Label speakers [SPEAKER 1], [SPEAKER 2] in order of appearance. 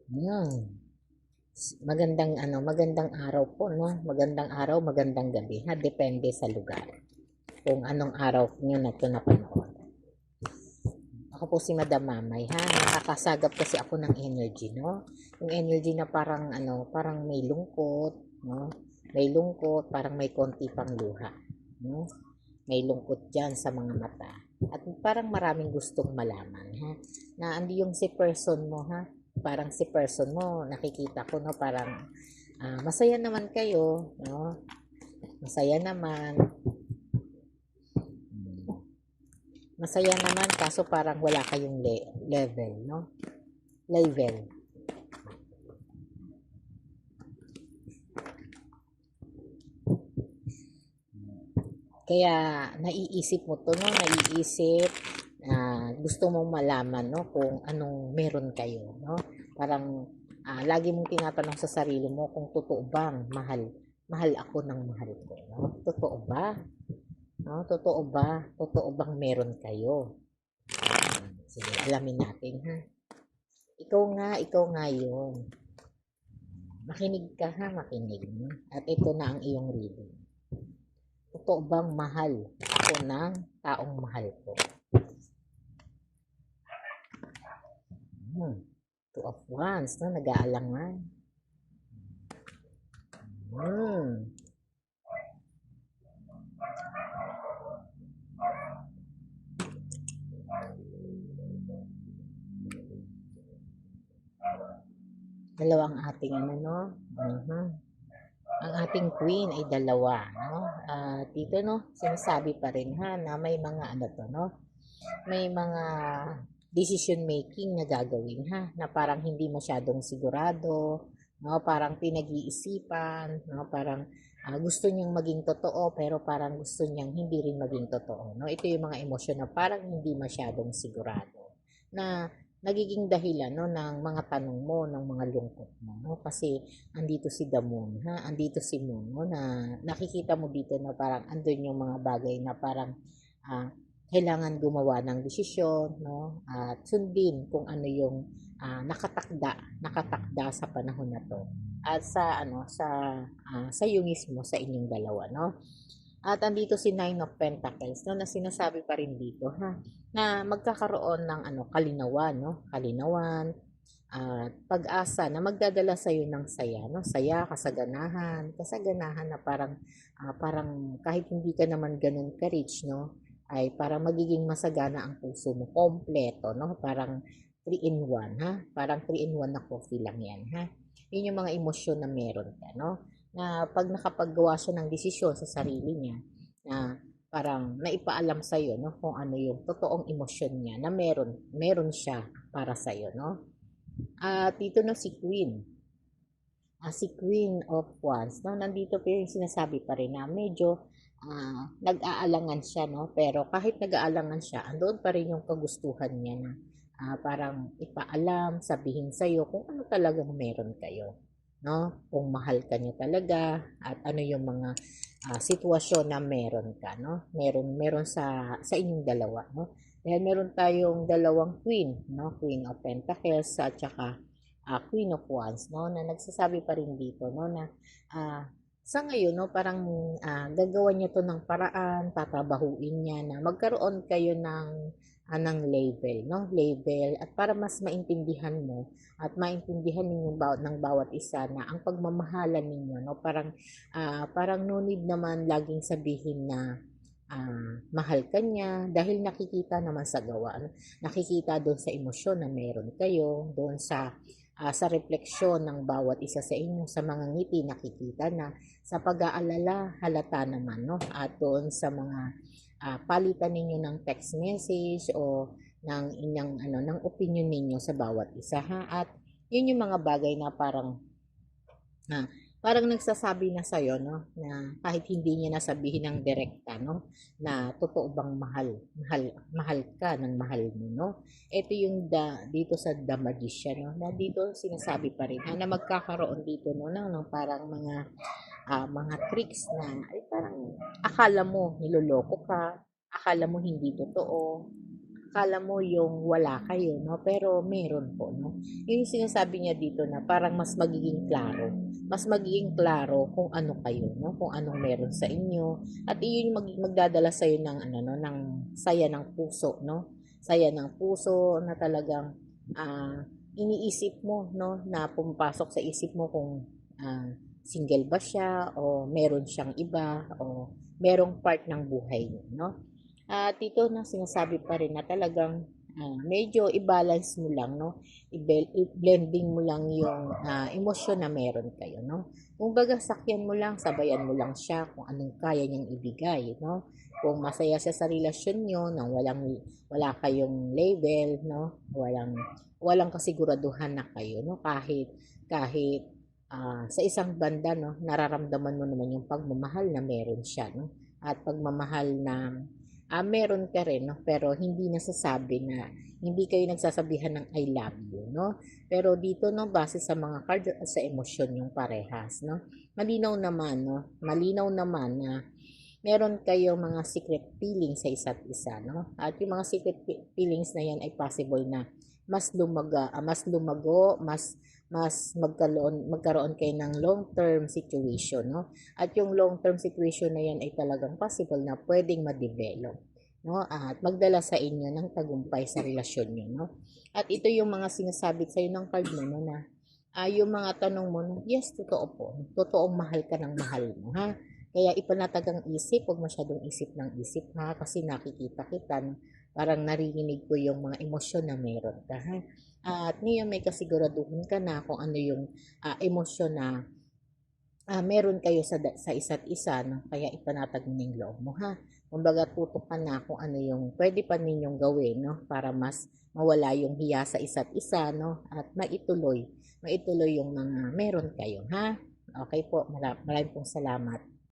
[SPEAKER 1] Hmm. Magandang araw po, no? Magandang araw, magandang gabi, ha? Depende sa lugar. Kung anong araw niyo na ito napanood. Ako po si Madam Mamay, ha? Nakakasagap kasi ako ng energy, no? Yung energy na parang, parang may lungkot, no? May lungkot, parang may konti pang luha, no? May lungkot dyan sa mga mata. At parang maraming gustong malaman, ha? Na andi yung si person mo, ha? Parang si person mo, nakikita ko, no? Parang masaya naman kayo, no? Masaya naman. Masaya naman, kaso parang wala kayong level, no? Level. Kaya naiisip mo to, no? Naiisip, gusto mong malaman, no? Kung anong meron kayo, no? Parang lagi mong tinatanong sa sarili mo kung totoo bang mahal ako ng mahal ko, no? Totoo ba? No? Totoo ba? Totoo bang meron kayo? Sige, alamin natin, ha? Ikaw nga yun. Makinig ka, ha? Makinig. At ito na ang iyong reading. Totoo bang mahal ako ng taong mahal ko? Two of Wands, no? Nag-aalangan. Hmm. Dalawang ating no? Uh-huh. Ang ating queen ay dalawa, no? Dito, no? Sinasabi pa rin, ha, na may mga no? May mga decision making na gagawin, ha? Na parang hindi masyadong sigurado, no? Parang pinag-iisipan, no? Parang gusto niyang maging totoo pero parang gusto niyang hindi rin maging totoo, no? Ito yung mga emosyon na parang hindi masyadong sigurado na nagiging dahilan, no, ng mga tanong mo, ng mga lungkot mo, no? Kasi andito si the moon, ha? Andito si moon, no? Na nakikita mo dito na parang andun yung mga bagay na parang ah, kailangan gumawa ng desisyon, no? At sundin kung ano yung nakatakda sa panahon na to. At sa iyo mismo, sa inyong dalawa, no? At andito si Nine of Pentacles, no, na sinasabi pa rin dito, ha, na magkakaroon ng kalinawan, no? Kalinawan at pag-asa na magdadala sa iyo ng saya, no? Saya, kasaganahan na parang kahit hindi ka naman ganun ka-rich, no? Ay parang magiging masagana ang puso mo, kompleto, no? Parang 3 in 1, ha? Parang 3 in 1 na coffee lang 'yan, ha? Yun yung mga emosyon na meron ka, no? Na pag nakapaggawa siya ng desisyon sa sarili niya, na parang naipaalam sa iyo, no, kung ano yung totoong emosyon niya na meron siya para sa iyo, no? At dito na si Queen. Si Queen of Wands, no? Nandito pa yung sinasabi pa rin na medyo nag-aalangan siya, no? Pero kahit nag-aalangan siya, andoon pa rin yung kagustuhan niya na parang ipaalam, sabihin sa'yo kung ano talagang meron kayo, no? Kung mahal ka niya talaga at ano yung mga sitwasyon na meron ka, no? Meron sa inyong dalawa, no? Dahil meron tayong dalawang queen, no? Queen of Pentacles at saka Queen of Wands, no, na nagsasabi pa rin dito, no, na ah, sa ngayon, no, parang gagawan niya to ng paraan, tatrabahuin niya na magkaroon kayo ng level, no, level, at para mas maintindihan mo at maintindihan ninyo ng bawat isa na ang pagmamahalan ninyo, no, parang no need naman laging sabihin na mahal ka niya dahil nakikita naman sa gawa, no? Nakikita doon sa emosyon na meron kayo, doon sa refleksyon ng bawat isa sa inyo, sa mga ngiti nakikita na, sa pag-aalala halata naman, no? At doon sa mga palitan ninyo ng text message o ng inyong ng opinion ninyo sa bawat isa, ha. At yun yung mga bagay na ah, parang nagsasabi na sa'yo, no, na kahit hindi niya nasabihin ng direkta, no, na totoo bang mahal ka ng mahal mo, no. Ito yung dito sa The Magician, no, na dito sinasabi pa rin, na magkakaroon dito, no, ng parang mga tricks na, ay parang akala mo niloloko ka, akala mo hindi totoo, akala mo yung wala kayo, no? Pero meron po, no? Yun yung sinasabi niya dito na parang mas magiging klaro. Mas magiging klaro kung ano kayo, no? Kung anong meron sa inyo. At iyon yung magdadala sa iyo ng ano, no? Ng saya ng puso, no? Saya ng puso na talagang iniisip mo, no? Na pumapasok sa isip mo kung single ba siya o meron siyang iba o merong part ng buhay niya, no? At ito na sinasabi pa rin na talagang medyo i-balance mo lang, no? I-blending mo lang yung emosyon na meron kayo, no? Kung baga sakyan mo lang, sabayan mo lang siya kung anong kaya niyang ibigay, no? Kung masaya siya sa relasyon niyo nang wala kayong label, no? Walang kasiguraduhan na kayo, no? Kahit sa isang banda, no, nararamdaman mo naman yung pagmamahal na meron siya, no? At pagmamahal na meron ka rin, no? Pero hindi nasasabi na hindi kayo nagsasabihan ng I love you, no? Pero dito, no, base sa mga card sa emosyon yung parehas, no? Malinaw naman, no? Malinaw naman na meron kayong mga secret feelings sa isa't isa, no? At yung mga secret feelings na yan ay possible na mas lumago, mas magkaroon kayo ng long-term situation, no? At yung long-term situation na yan ay talagang possible na pwedeng ma-develop, no? At magdala sa inyo ng tagumpay sa relasyon niyo, no? At ito yung mga sinasabi sa iyo ng card mo, no, na yung mga tanong mo, no, yes, totoo po. Totoong mahal ka ng mahal mo, ha? Kaya ipanatag ang isip, huwag masyadong isip ng isip, ha? Kasi nakikita kita, no? Parang naririnig ko yung mga emosyon na meron ka, ha? At ngayon may kasiguraduhan ka na kung ano yung emosyon na meron kayo sa isa't isa, no? Kaya ipanatag mo yung loob mo, ha? Kumbaga tutok ka na kung ano yung pwede pa ninyong gawin, no? Para mas mawala yung hiya sa isa't isa, no? At maituloy yung mga meron kayo, ha? Okay po, maraming pong salamat.